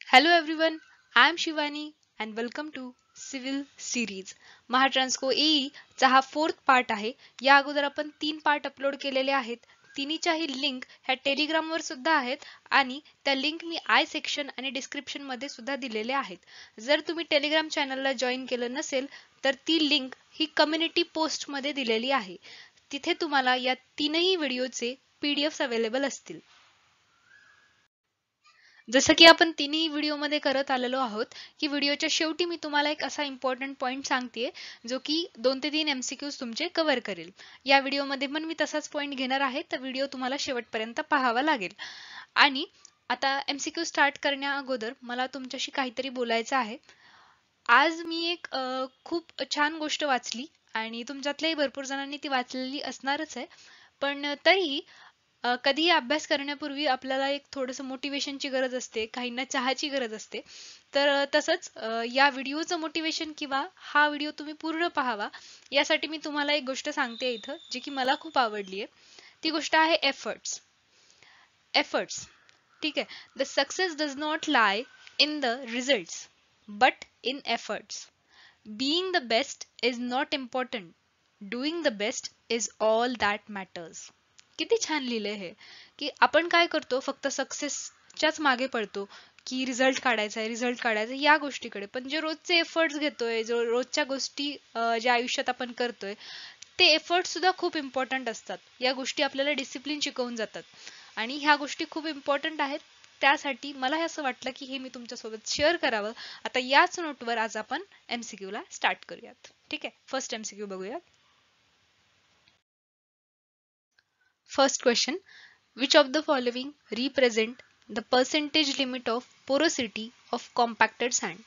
Hello everyone, I am Shivani and welcome to Civil Series. Mahatransco AE चा हा fourth part आहे. या अगोदर आपण 3 पार्ट अपलोड केलेले आहेत. तिन्हीच्याही लिंक ह्या टेलिग्रामवर सुद्धा आहेत आणि त्या लिंक मी आय सेक्शन आणि डिस्क्रिप्शन मध्ये सुद्धा दिलेले आहेत. जर तुम्ही टेलिग्राम चॅनलला जॉईन केलं नसेल तर ती लिंक ही कम्युनिटी पोस्ट मध्ये दिलेली आहे. तिथे तुम्हाला या तीनही व्हिडिओचे PDFs अवेलेबल असतील. जसं की आपण तिन्ही व्हिडिओमध्ये करत आलेलो आहोत की व्हिडिओच्या शेवटी मी तुम्हाला एक असा इम्पॉर्टंट पॉईंट सांगतेय जो की 2 ते 3 MCQs तुमचे कव्हर करेल. या व्हिडिओमध्ये पण मी तसाच पॉईंट घेणार आहे, तर व्हिडिओ तुम्हाला शेवटपर्यंत पाहावा लागेल. आणि आता MCQ स्टार्ट करण्या अगोदर मला तुमच्याशी काहीतरी बोलायचं आहे. आज मी एक खूप छान गोष्ट वाचली आणि तुमच्यातल्याही भरपूर जणांनी ती वाचलेली असणारच आहे. पण तरीही कधीही अभ्यास करण्यापूर्वी आपल्याला एक थोडंसं मोटिवेशनची गरज असते, काहींना चहाची गरज असते. तर तसंच या व्हिडिओचं मोटिवेशन किंवा हा व्हिडिओ तुम्ही पूर्ण पाहावा यासाठी मी तुम्हाला एक गोष्ट सांगते इथं, जी की मला खूप आवडली आहे. ती गोष्ट आहे एफर्ट्स. एफर्ट्स, ठीक आहे. The success does not lie in the results but in efforts. Being the best is not important. Doing the best is all that matters. किती छान लिहिलंय हे, की आपण काय करतो, फक्त सक्सेसच्याच मागे पडतो की रिझल्ट काढायचा आहे, रिझल्ट काढायचा या गोष्टीकडे. पण जे रोजचे एफर्ट्स घेतोय, जो रोजच्या गोष्टी ज्या आयुष्यात आपण करतोय, ते एफर्ट्स सुद्धा खूप इम्पॉर्टंट असतात. या गोष्टी आपल्याला डिसिप्लिन शिकवून जातात आणि ह्या गोष्टी खूप इम्पॉर्टंट आहेत. त्यासाठी मला हे असं वाटलं की हे मी तुमच्यासोबत शेअर करावं. आता याच नोटवर आज आपण MCQ ला स्टार्ट करूयात. ठीक आहे, फर्स्ट MCQ बघूयात. First question, which of the following represent the percentage limit of porosity of compacted sand?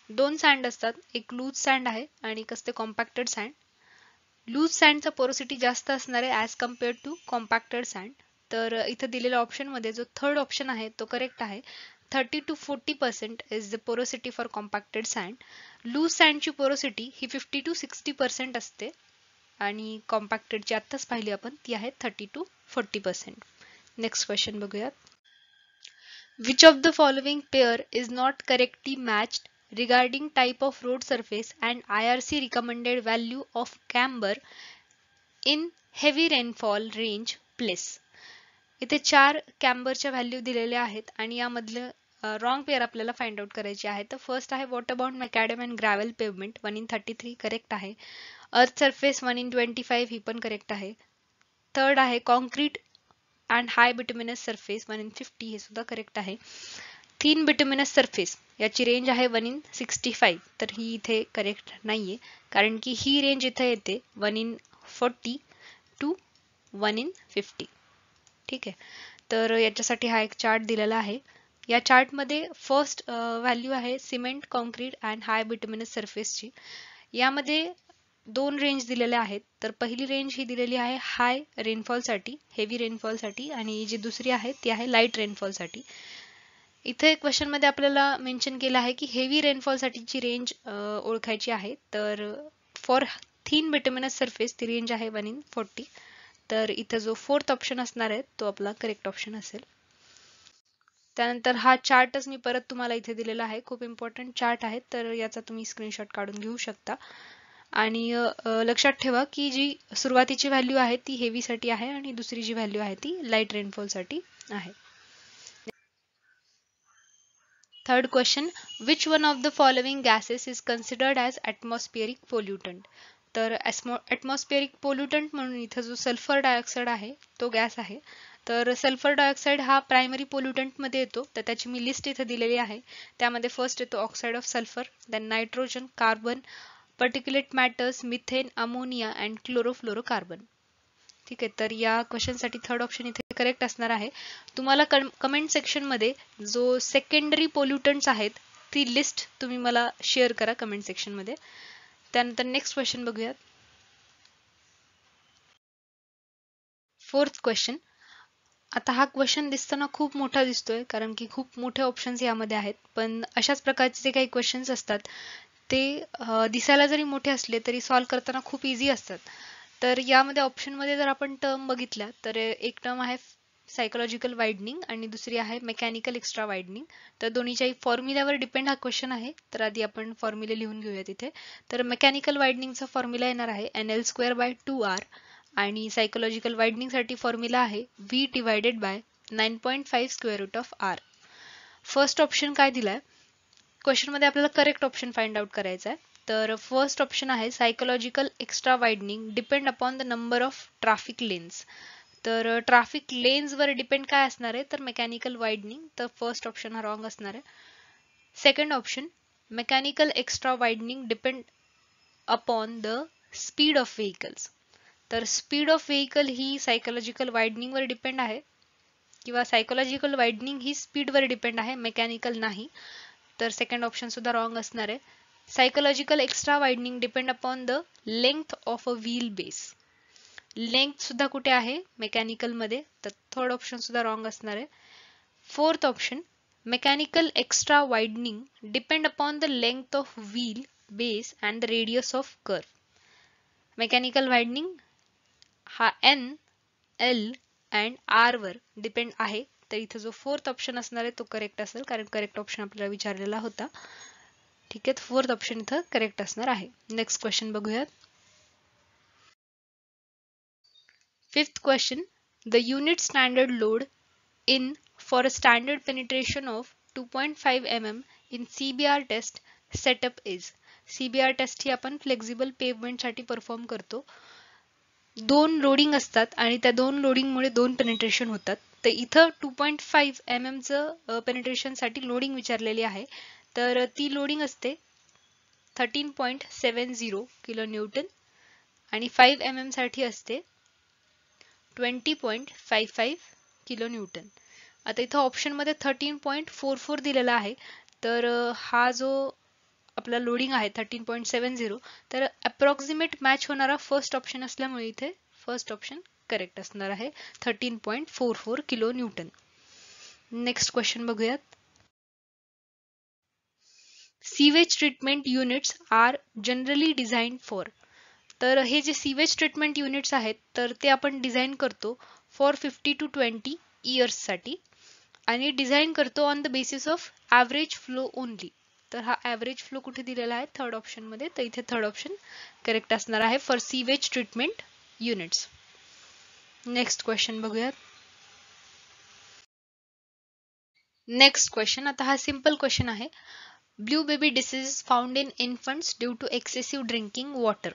दोन सँड असतात, एक लूज सँड आहे आणि एक असते कॉम्पॅक्टेड सँड. लूज सँडचा पोरोसिटी जास्त असणार आहे as compare to compacted sand. तर इथं दिलेल्या ऑप्शनमध्ये जो थर्ड ऑप्शन आहे तो करेक्ट आहे. 30 to 40% is the porosity for compacted sand. Loose सँडची पोरोसिटी ही 50 to 60% असते आणि कॉम्पॅक्टेडची आत्ताच पाहिली आपण, ती आहे 30 to 40%. नेक्स्ट क्वेश्चन बघूयात. Which of the following pair is not correctly matched regarding type of road surface and IRC recommended value of camber in heavy rainfall range place. इथे 4 कॅम्बरच्या व्हॅल्यू दिलेल्या आहेत आणि यामधले रॉंग पेअर आपल्याला find out करायचे आहे. तर फर्स्ट आहे water bound macadam and gravel pavement 1 in 33 correct आहे. अर्थ सरफेस 1 in 25 ही पण करेक्ट आहे. थर्ड आहे concrete and high bituminous surface 1 in 50 हे सुद्धा करेक्ट आहे. थिन बिटुमिनस सरफेस याची रेंज आहे 1 in 65, तर ही इथे करेक्ट नाहीये कारण की ही रेंज इथे येते 1 in 40 टू 1 in 50. ठीक आहे, तर याच्यासाठी हा एक चार्ट दिलेला आहे. या चार्टमध्ये फर्स्ट व्हॅल्यू आहे cement concrete and high bituminous सरफेसची. यामध्ये दोन रेंज दिलेल्या आहेत. तर पहिली रेंज ही दिलेली आहे हाय रेनफॉलसाठी, हेवी रेनफॉलसाठी, आणि जी दुसरी आहे ती आहे लाईट रेनफॉलसाठी. इथे क्वेश्चन मध्ये आपल्याला मेन्शन केलं आहे की हेवी रेनफॉल साठीची रेंज ओळखायची आहे. तर फॉर थिन बिटुमिनस सरफेस ती रेंज आहे 1 in 40. तर इथं जो फोर्थ ऑप्शन असणार आहे तो आपला करेक्ट ऑप्शन असेल. त्यानंतर हा चार्टच मी परत तुम्हाला इथे दिलेला आहे, खूप इम्पॉर्टंट चार्ट आहे, तर याचा तुम्ही स्क्रीनशॉट काढून घेऊ शकता. आणि लक्षात ठेवा की जी सुरुवातीची व्हॅल्यू आहे ती हेवी साठी आहे आणि दुसरी जी व्हॅल्यू आहे ती लाईट रेनफॉल साठी आहे. Third question, which one of the following gases is considered as atmospheric pollutant? तर atmospheric pollutant म्हणून इथं जो सल्फर डायऑक्साइड आहे तो गॅस आहे. तर सल्फर डायऑक्साइड हा प्रायमरी पोल्युटंट मध्ये येतो, तर त्याची मी लिस्ट इथे दिलेली आहे. त्यामध्ये फर्स्ट येतो oxide of sulphur, then nitrogen, carbon, particulate matters, methane, ammonia and chlorofluorocarbon. ठीक आहे, तर या क्वेश्चनसाठी थर्ड ऑप्शन इथे करेक्ट असणार आहे. तुम्हाला कमेंट सेक्शन मध्ये जो सेकंडरी पोल्युटंट्स आहेत ती लिस्ट तुम्ही मला शेअर करा कमेंट सेक्शन मध्ये. त्यानंतर नेक्स्ट क्वेश्चन बघूयात. Fourth question. आता हा क्वेश्चन दिसताना खूप मोठा दिसतोय कारण की खूप मोठे ऑप्शन्स यामध्ये आहेत, पण अशाच प्रकारचे जे काही क्वेश्चन्स असतात ते दिसायला जरी मोठे असले तरी सॉल्व्ह करताना खूप इझी असतात. तर यामध्ये ऑप्शनमध्ये जर आपण टर्म बघितल्या तर एक टर्म आहे सायकोलॉजिकल वाइडनिंग आणि दुसरी आहे मेकॅनिकल एक्स्ट्रा वाइडनिंग. तर दोन्हीच्याही फॉर्म्युल्यावर डिपेंड हा क्वेश्चन आहे. तर आधी आपण फॉर्म्युले लिहून घेऊया तिथे. तर मेकॅनिकल वाइडनिंगचा फॉर्म्युला येणार आहे NL²/2R आणि सायकोलॉजिकल वाइडनिंगसाठी फॉर्म्युला आहे V divided by 9.5 √R. First option काय दिलाय क्वेश्चन मध्ये आपल्याला करेक्ट ऑप्शन फाइंड आउट करायचा आहे. तर फर्स्ट ऑप्शन आहे psychological extra widening depend upon the number of traffic lanes. तर ट्रॅफिक लेन्स वर डिपेंड काय असणार आहे तर मेकॅनिकल वाइडनिंग. तर फर्स्ट ऑप्शन हा रॉंग असणार आहे. Second option mechanical extra widening depend upon the speed of vehicles. तर स्पीड ऑफ व्हेकल ही सायकोलॉजिकल वाइडनिंग वर डिपेंड आहे किंवा सायकोलॉजिकल वाइडनिंग ही स्पीड वर डिपेंड आहे, मेकॅनिकल नाही. तर सेकंड ऑप्शन सुद्धा रॉंग असणार आहे. Psychological extra widening depend upon the length of a wheel base. Length सुद्धा कुठे आहे मेकॅनिकल मध्ये, तर थर्ड ऑप्शन सुद्धा रॉंग असणार आहे. Fourth option mechanical extra widening depend upon the length of wheel base and the radius of curve. Mechanical widening हा N, L and R वर डिपेंड आहे. तर इथे जो फोर्थ ऑप्शन असणार आहे तो करेक्ट असेल, कारण करेक्ट ऑप्शन आपल्याला विचारलेला होता. ठीक आहे, फोर्थ ऑप्शन इथं करेक्ट असणार आहे. नेक्स्ट क्वेश्चन बघूयात. Fifth question, the unit standard load in for a standard penetration of 2.5 mm in CBR test setup is. CBR test ही आपण फ्लेक्झिबल पेवमेंट साठी परफॉर्म करतो. दोन लोडिंग असतात आणि त्या दोन लोडिंग मुळे दोन पेनिट्रेशन होतात. तर इथं 2.5 mm चं पेनिट्रेशन साठी लोडिंग विचारलेली आहे. तर ती लोडिंग असते 13.70 किलो न्यूटन आणि 5 mm साठी असते 20.55 किलो न्यूटन. आता इथं ऑप्शन मध्ये 13.44 दिलेला आहे. तर हा जो आपला लोडिंग आहे 13.70, तर अप्रॉक्सिमेट मॅच होणारा फर्स्ट ऑप्शन असल्यामुळे इथे फर्स्ट ऑप्शन करेक्ट असणार आहे, 13.44 किलो न्यूटन. नेक्स्ट क्वेश्चन बघूयात. Sewage treatment units are generally design for. तर हे जे सीवेज ट्रीटमेंट युनिट्स आहेत तर ते आपण डिझाईन करतो फॉर 50 to 20 इयर्स साठी आणि डिझाईन करतो on the basis of average flow only. तर हा ॲव्हरेज फ्लो कुठे दिलेला आहे थर्ड ऑप्शन मध्ये, तर इथे थर्ड ऑप्शन करेक्ट असणार आहे for sewage treatment units. Next question बघूयात. नेक्स्ट क्वेश्चन, आता हा सिंपल क्वेश्चन आहे. Blue baby disease found in infants due to excessive drinking water.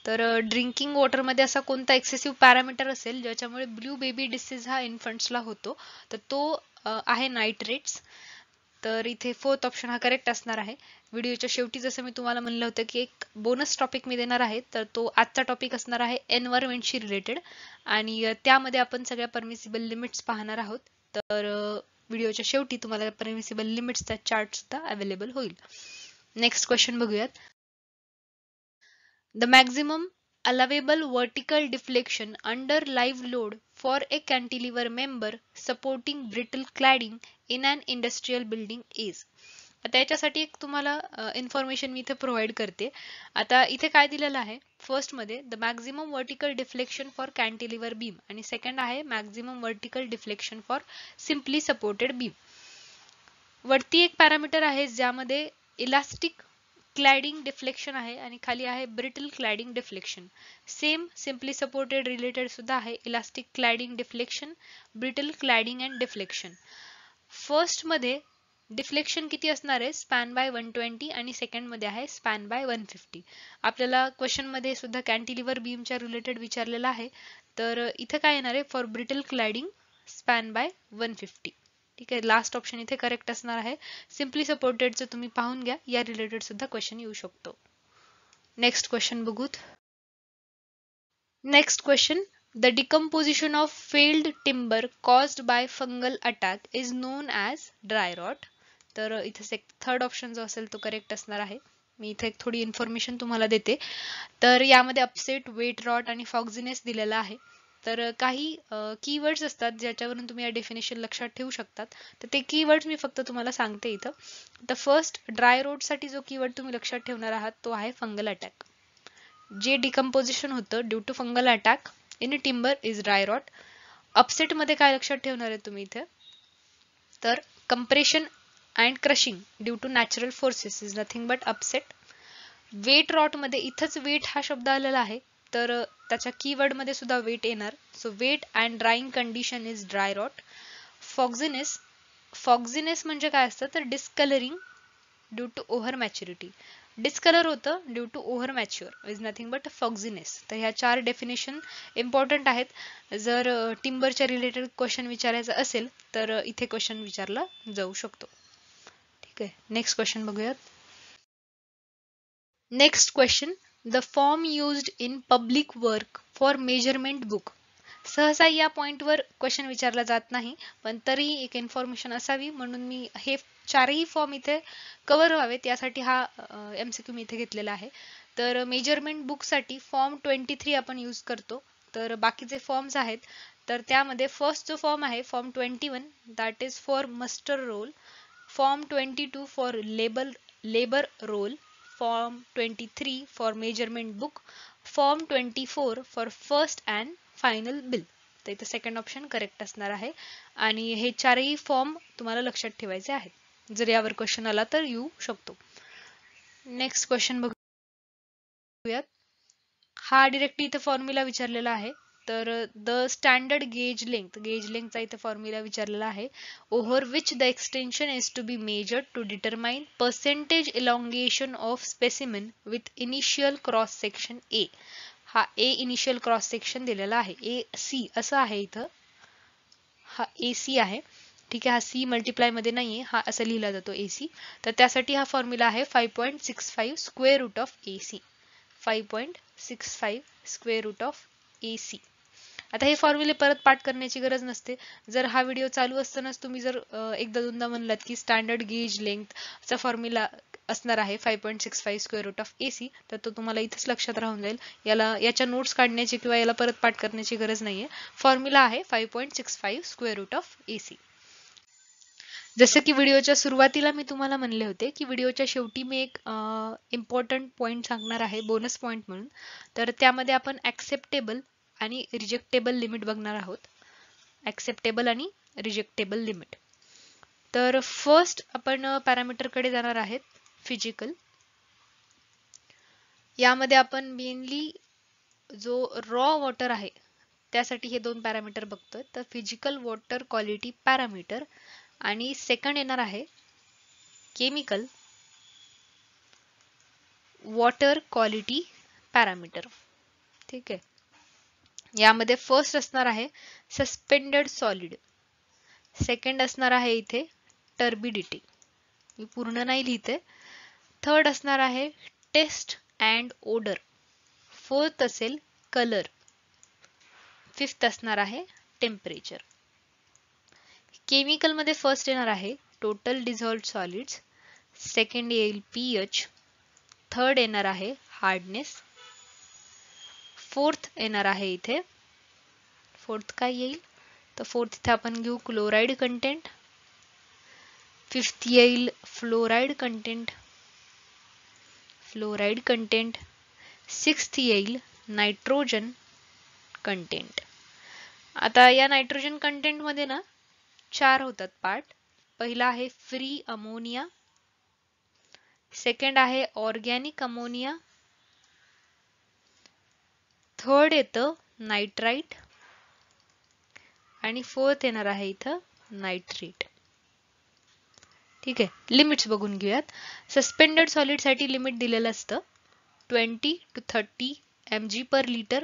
तर ड्रिंकिंग वॉटर मध्ये असा कोणता एक्सेसिव्ह पॅरामीटर असेल ज्याच्यामुळे ब्लू बेबी डिसीज हा इन्फंट्सला होतो, तर तो आहे नायट्रेट्स. तर इथे फोर्थ ऑप्शन हा करेक्ट असणार आहे. व्हिडिओच्या शेवटी जसं मी तुम्हाला म्हणलं होतं की एक बोनस टॉपिक मी देणार आहे, तर तो आजचा टॉपिक असणार आहे एन्व्हायरमेंटशी रिलेटेड आणि त्यामध्ये आपण सगळ्या परमिसिबल लिमिट्स पाहणार आहोत. तर व्हिडिओच्या शेवटी तुम्हाला परमिसिबल लिमिट्सचा चार्ट सुद्धा अवेलेबल होईल. नेक्स्ट क्वेश्चन बघूयात. The maximum allowable vertical deflection under live load for a cantilever member supporting brittle cladding in an industrial building is. आता याच्यासाठी एक तुम्हाला इन्फॉर्मेशन मी इथे प्रोव्हाइड करते. आता इथे काय दिलेलं आहे, फर्स्ट मध्ये the maximum vertical deflection for cantilever beam आणि सेकंड आहे maximum vertical deflection for simply supported beam. वरती एक पॅरामीटर आहे ज्यामध्ये इलास्टिक क्लॅडिंग डिफ्लेक्शन आहे आणि खाली आहे brittle cladding deflection. Same simply supported related सुद्धा आहे elastic cladding deflection, brittle cladding and deflection. First मध्ये डिफ्लेक्शन किती असणार आहे स्पॅन बाय 120 आणि सेकंड मध्ये आहे स्पॅन बाय 150. आपल्याला क्वेश्चन मध्ये सुद्धा कॅन्टिलिव्हर बीमच्या रिलेटेड विचारलेला आहे. तर इथे काय येणार आहे फॉर ब्रिटल क्लॅडिंग स्पॅन बाय 150. ठीक आहे, लास्ट ऑप्शन इथे करेक्ट असणार आहे. सिम्पली सपोर्टेडचं तुम्ही पाहून घ्या, या रिलेटेड सुद्धा क्वेश्चन येऊ शकतो. नेक्स्ट क्वेश्चन बघूत. Next question, the decomposition of felled timber caused by fungal attack is known as dry rot. तर इथे थर्ड ऑप्शन जो असेल तो करेक्ट असणार आहे. मी इथे एक थोडी इन्फॉर्मेशन तुम्हाला देते. तर यामध्ये अपसेट, वेट रॉट आणि फॉक्झिनेस दिलेला आहे. तर काही कीवर्ड्स असतात ज्याच्यावरून तुम्ही या डेफिनेशन लक्षात ठेवू शकतात. तर ते कीवर्ड्स मी फक्त तुम्हाला सांगते इथं. तर फर्स्ट, ड्राय रोड साठी जो कीवर्ड तुम्ही लक्षात ठेवणार आहात तो आहे फंगल अटॅक. जे डिकम्पोजिशन होतं due to fungal attack in timber is dry rot. Upset मध्ये काय लक्षात ठेवणार आहे तुम्ही इथे, तर compression and crushing due to natural forces is nothing but upset. Wet rot मध्ये इथंच वेट हा शब्द आलेला आहे, तर त्याच्या कीवर्ड मध्ये सुद्धा वेट येणार. So wet and drying condition is dry rot. Foxiness, foxiness म्हणजे काय असतं, तर discolouring due to over maturity. Discolour होतं due to over mature is nothing but foxiness. तर ह्या 4 डेफिनेशन इम्पॉर्टंट आहेत. जर टिम्बरच्या रिलेटेड क्वेश्चन विचारायचा असेल तर इथे क्वेश्चन विचारला जाऊ शकतो. ठीक आहे, नेक्स्ट क्वेश्चन बघूयात. Next question, the form used in public work for measurement book. सहसा या पॉइंटवर क्वेश्चन विचारला जात नाही, पण तरी एक इन्फॉर्मेशन असावी म्हणून मी हे 4ही फॉर्म इथे कव्हर व्हावेत यासाठी हा MCQ मी इथे घेतलेला आहे. तर मेजरमेंट बुकसाठी फॉर्म 23 आपण यूज करतो. तर बाकीचे फॉर्म्स आहेत, तर त्यामध्ये फर्स्ट जो फॉर्म आहे form 21 that is for muster roll, form 22 for labour roll, form 23 for measurement book, form 24 for first and final bill. तर इथे सेकंड ऑप्शन करेक्ट असणार आहे आणि हे 4ही फॉर्म तुम्हाला लक्षात ठेवायचे आहेत. जर यावर क्वेश्चन आला तर येऊ शकतो. नेक्स्ट क्वेश्चन बघूयात. हा डायरेक्टली इथे फॉर्म्युला विचारलेला आहे. तर द स्टँडर्ड गेज लेंथचा इथे फॉर्म्युला विचारलेला आहे. Over which the extension is to be measured to determine percentage elongation of specimen with initial cross section A. हा ए इनिशियल क्रॉस सेक्शन दिलेला आहे, AC असं आहे इथं, हा AC आहे. ठीक आहे, हा C मल्टिप्लाय मध्ये नाहीये, हा असं लिहिला जातो AC. तर त्यासाठी हा फॉर्म्युला आहे 5.65 square root of AC. 5.65 square root of AC. आता हे फॉर्म्युले परत पाठ करण्याची गरज नसते. जर हा व्हिडिओ चालू असतानाच तुम्ही जर एकदा दोनदा म्हणलात की स्टँडर्ड गेज लेंथचा फॉर्म्युला असणार आहे 5.65 स्क्वेअर रूट ऑफ AC, तर तो तुम्हाला इथेच लक्षात राहून जाईल. याच्या नोट्स काढण्याची किंवा याला परत पाठ करण्याची गरज नाहीये. फॉर्म्युला आहे 5.65 स्क्वेअर रूट ऑफ AC. जसं की व्हिडिओच्या सुरुवातीला मी तुम्हाला म्हणले होते की व्हिडिओच्या शेवटी मी एक इम्पॉर्टंट पॉइंट सांगणार आहे, बोनस पॉइंट म्हणून. तर त्यामध्ये आपण ऍक्सेप्टेबल आणि रिजेक्टेबल लिमिट बघणार आहोत. ऍक्सेप्टेबल आणि रिजेक्टेबल लिमिट. तर फर्स्ट आपण पॅरामीटरकडे जाणार आहेत, फिजिकल. यामध्ये आपण मेनली जो रॉ वॉटर आहे त्यासाठी हे 2 पॅरामीटर बघतोय. तर फिजिकल वॉटर क्वालिटी पॅरामीटर आणि सेकंड येणार आहे केमिकल वॉटर क्वालिटी पॅरामीटर. ठीक आहे, यामध्ये फर्स्ट असणार आहे सस्पेंडेड सॉलिड, सेकंड असणार आहे इथे टर्बिडिटी, मी पूर्ण नाही लिहिते. थर्ड असणार आहे टेस्ट अँड ओडर, फोर्थ असेल कलर, फिफ्थ असणार आहे टेम्परेचर. केमिकल मध्ये फर्स्ट येणार आहे टोटल डिझॉल्व्ड सॉलिड्स, सेकंड येईल pH, थर्ड येणार आहे हार्डनेस, फोर्थ येणार आहे इथे, फोर्थ काय येईल, तर फोर्थ इथे आपण घेऊ क्लोराइड कंटेंट, फिफ्थ येईल फ्लोराइड कंटेंट, सिक्स्थ येईल नायट्रोजन कंटेंट. आता या नायट्रोजन कंटेंट मध्ये ना 4 होतात पार्ट. पहिला आहे फ्री अमोनिया, सेकंड आहे ऑर्गॅनिक अमोनिया, थर्ड येतं नायट्राइट आणि फोर्थ येणार आहे इथं नायट्रेट. ठीक आहे, लिमिट्स बघून घेऊयात. सस्पेंडेड सॉलिड साठी लिमिट दिलेलं असतं 20 to 30 mg per liter.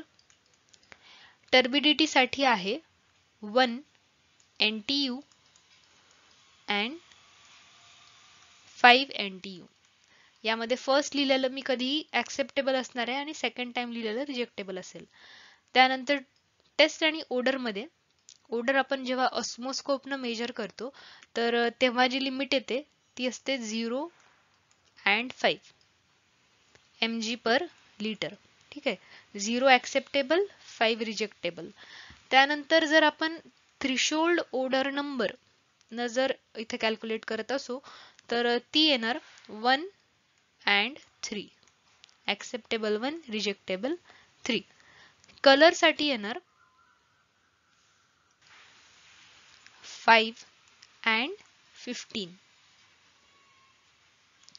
Turbidity साठी आहे 1 NTU and 5 NTU. यामध्ये फर्स्ट लिहिलेलं मी कधीही ऍक्सेप्टेबल असणार आहे आणि सेकंड टाइम लिहिलेलं रिजेक्टेबल असेल. त्यानंतर टेस्ट आणि ओडर मध्ये, ओडर आपण जेव्हा ऑस्मोस्कोपनं मेजर करतो तर तेव्हा जी लिमिट येते ती असते 0 and 5 mg per liter. ठीक आहे, 0 ऍक्सेप्टेबल, 5 रिजेक्टेबल. त्यानंतर जर आपण थ्रेशोल्ड ओडर नंबर न जर इथे कॅल्क्युलेट करत असो तर ती येणार 1 and 3, ऍक्सेप्टेबल 1, रिजेक्टेबल 3. कलर साठी येणार 5 and 15.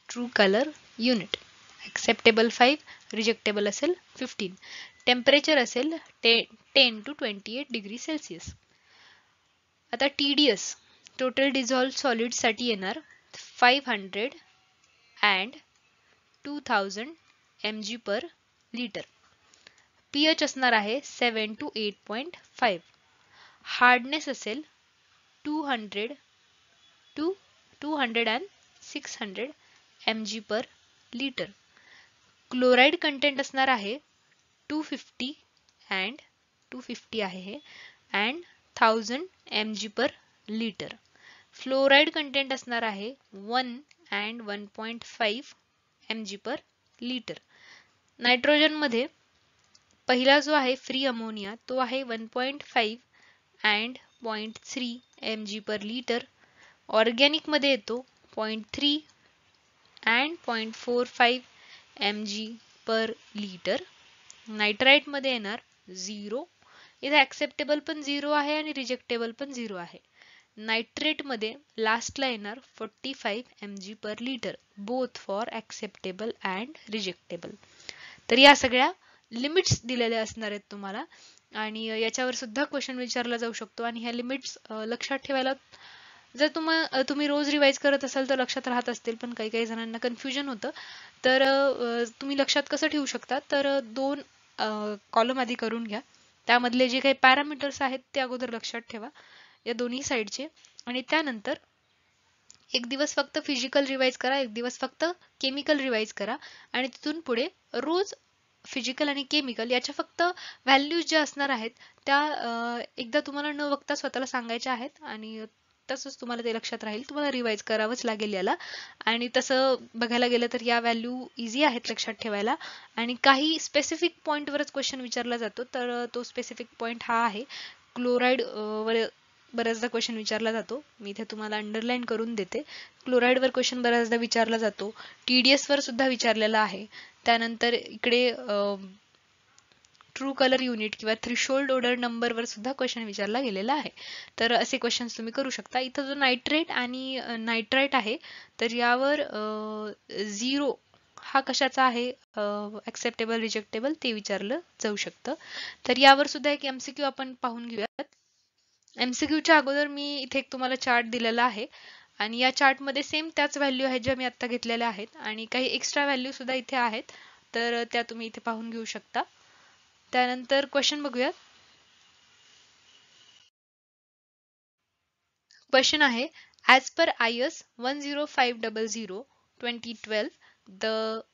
True colour unit. Acceptable 5, रिजेक्टेबल असेल 15. टेम्परेचर असेल 10 to 28 डिग्री सेल्सिअस. आता TDS टोटल डिझॉल्व्ड सॉलिड साठी येणार 500 and 2000 mg per liter. pH असणार आहे 7 to 8.5. हार्डनेस असेल 200 to 200 and 600 mg per liter. Chloride content असणार आहे 250 and 250 आहे हे and 1000 mg per liter. Fluoride content असणार आहे 1 and 1.5 mg per liter. Nitrogen मध्ये पहिला जो आहे फ्री अमोनिया तो आहे 1.5 and 0.3 mg per liter. Organic मध्ये येतो 0.3 and 0.45 mg per liter. Nitrite मध्ये येणार 0. इथे ऍक्सेप्टेबल पण 0 आहे आणि रिजेक्टेबल पण 0 आहे. नायट्रेट मध्ये लास्टला येणार 45 mg per liter. Both for acceptable and rejectable. तर या सगळ्या लिमिट्स दिलेल्या असणार आहेत तुम्हाला आणि याच्यावर सुद्धा क्वेश्चन विचारला जाऊ शकतो आणि ह्या लिमिट्स लक्षात ठेवायला जर तुम्ही रोज रिवाइज करत असाल तर लक्षात राहत असतील, पण काही काही जणांना कन्फ्युजन होतं. तर तुम्ही लक्षात कसं ठेवू शकता, तर 2 कॉलम आधी करून घ्या. त्यामधले जे काही पॅरामीटर्स आहेत ते अगोदर लक्षात ठेवा या दोन्ही साईडचे आणि त्यानंतर एक दिवस फक्त फिजिकल रिवाइज करा, एक दिवस फक्त केमिकल रिवाइज करा आणि तिथून पुढे रोज फिजिकल आणि केमिकल याच्या फक्त व्हॅल्यूज ज्या असणार आहेत त्या एकदा तुम्हाला न बघता स्वतःला सांगायच्या आहेत आणि तसंच तुम्हाला ते लक्षात राहील. तुम्हाला रिवाइज करावंच लागेल याला आणि तसं बघायला गेलं तर या व्हॅल्यू इझी आहेत लक्षात ठेवायला आणि काही स्पेसिफिक पॉईंटवरच क्वेश्चन विचारला जातो. तर तो स्पेसिफिक पॉईंट हा आहे क्लोराईड वर बऱ्याचदा क्वेश्चन विचारला जातो. मी इथे तुम्हाला अंडरलाईन करून देते. क्लोराईड वर क्वेश्चन बऱ्याचदा विचारला जातो. TDS वर सुद्धा विचारलेला आहे. त्यानंतर इकडे ट्रू कलर युनिट किंवा थ्रेशोल्ड ऑर्डर नंबर वर सुद्धा क्वेश्चन विचारला गेलेला आहे. तर असे क्वेश्चन्स तुम्ही करू शकता. इथं जो नायट्रेट आणि नायट्राइट आहे तर यावर 0 हा कशाचा आहे, ऍक्सेप्टेबल रिजेक्टेबल ते विचारलं जाऊ शकतं. तर यावर सुद्धा एक MCQ आपण पाहून घेऊयात. MCQच्या अगोदर मी इथे एक तुम्हाला चार्ट दिलेला आहे आणि या चार्ट मध्ये सेम त्याच व्हॅल्यू आहेत ज्या मी आता घेतलेल्या आहेत आणि काही एक्स्ट्रा व्हॅल्यू सुद्धा इथे आहेत तर त्या तुम्ही इथे पाहून घेऊ शकता. त्यानंतर क्वेश्चन बघूयात. क्वेश्चन आहे as per IS 10500/2012 the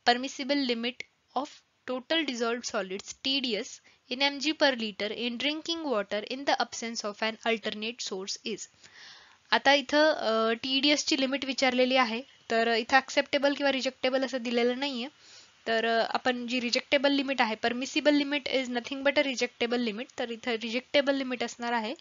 permissible limit of total dissolved solids TDS in mg per liter in drinking water in the absence of an alternate source is. आता इथं TDS ची लिमिट विचारलेली आहे तर इथं ऍक्सेप्टेबल किंवा रिजेक्टेबल असं दिलेलं नाहीये. तर आपण जी रिजेक्टेबल लिमिट आहे, permissible limit is nothing but a rejectable limit, तर इथं रिजेक्टेबल लिमिट असणार आहे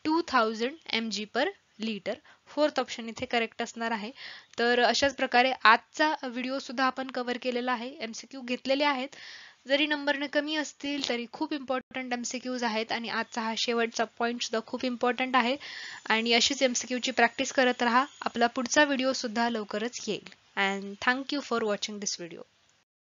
2000 mg per liter. Fourth option इथे करेक्ट असणार आहे. तर अशाच प्रकारे आजचा व्हिडिओ सुद्धा आपण कव्हर केलेला आहे. MCQ घेतलेले आहेत. जरी नंबरने कमी असतील तरी खूप इम्पॉर्टंट MCQज आहेत आणि आजचा हा शेवटचा पॉईंट सुद्धा खूप इम्पॉर्टंट आहे आणि अशीच MCQ ची प्रॅक्टिस करत राहा. आपला पुढचा व्हिडिओ सुद्धा लवकरच येईल. And thank you for watching this video.